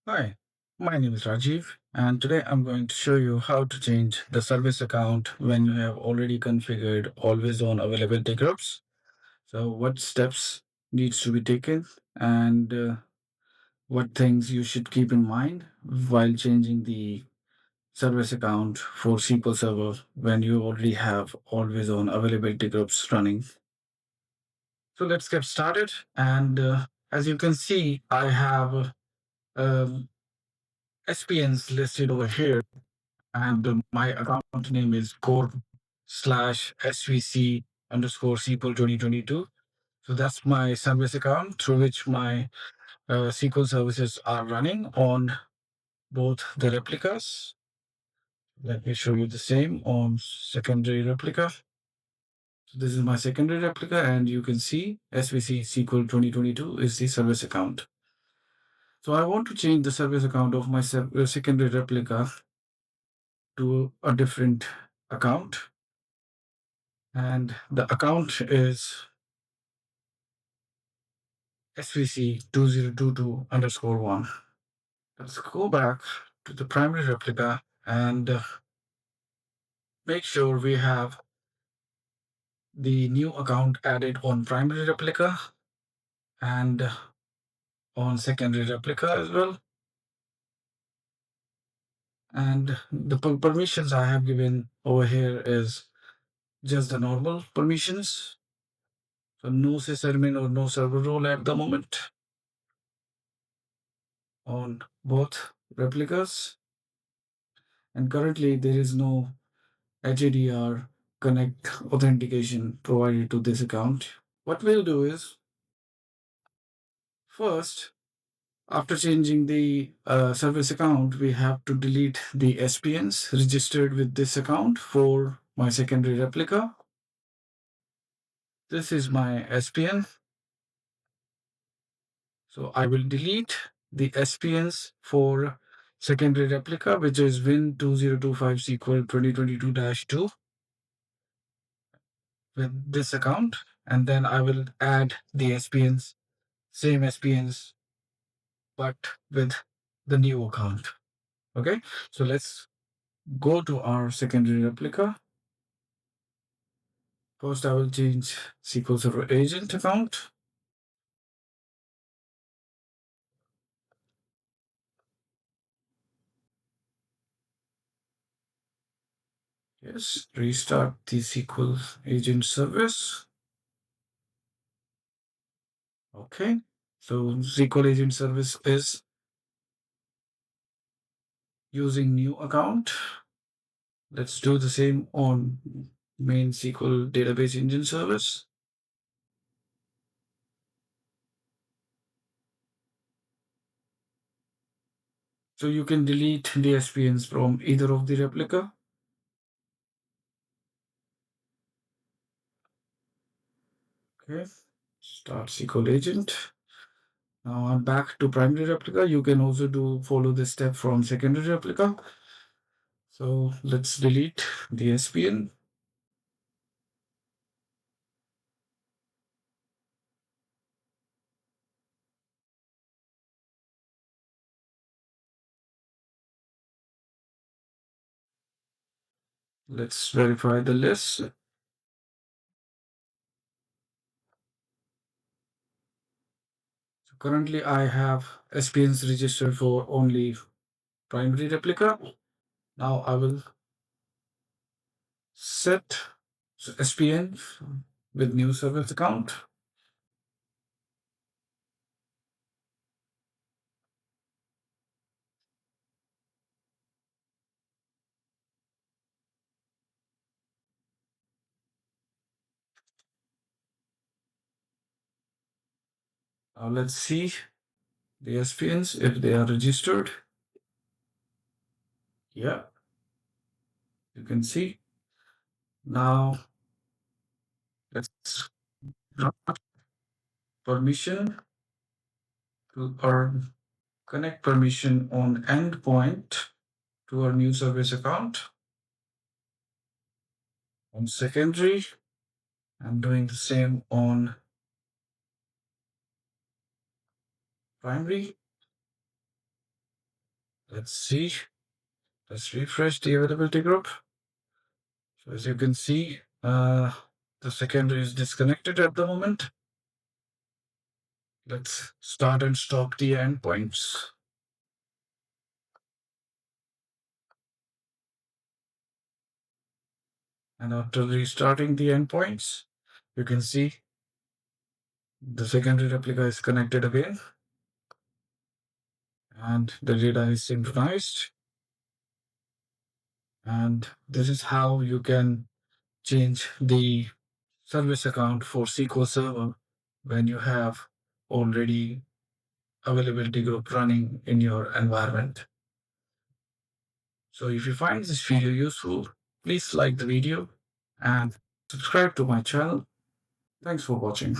Hi, my name is Rajiv, and today I'm going to show you how to change the service account when you have already configured always on availability groups. So, what steps needs to be taken, and what things you should keep in mind while changing the service account for SQL Server when you already have always on availability groups running. So, let's get started. And as you can see, I have SPNs listed over here, and my account name is core/svc underscore SQL 2022. So that's my service account through which my SQL services are running on both the replicas. Let me show you the same on secondary replica. So this is my secondary replica, and you can see SVC SQL 2022 is the service account. So I want to change the service account of my secondary replica to a different account, and the account is SVC 2022 underscore 1. Let's go back to the primary replica and make sure we have the new account added on primary replica and on secondary replica as well. And the permissions I have given over here is just the normal permissions. So no sysadmin or no server role at the moment on both replicas. And currently there is no HADR connect authentication provided to this account. What we'll do is first, after changing the service account, we have to delete the SPNs registered with this account for my secondary replica. This is my SPN. So I will delete the SPNs for secondary replica, which is Win2025 SQL 2022-2 with this account. And then I will add the SPNs, same SPNs, but with the new account. Okay, so let's go to our secondary replica. First, I will change SQL Server Agent account. Yes, restart the SQL Agent service. Okay, so SQL Agent service is using new account. Let's do the same on main SQL database engine service. So you can delete the SPNs from either of the replica. Okay, start SQL agent. Now I'm back to primary replica. You can also follow this step from secondary replica. So let's delete the SPN. Let's verify the list. So currently I have SPNs registered for only primary replica. Now I will set SPN with new service account. Now let's see the SPNs if they are registered. Yeah, you can see. Now let's grant permission to our connect permission on endpoint to our new service account. On secondary, I'm doing the same on primary. Let's see. Let's refresh the availability group. So as you can see, the secondary is disconnected at the moment. Let's start and stop the endpoints. And after restarting the endpoints, you can see the secondary replica is connected again and the data is synchronized. And this is how you can change the service account for SQL Server when you have already availability group running in your environment. So if you find this video useful, please like the video and subscribe to my channel. Thanks for watching.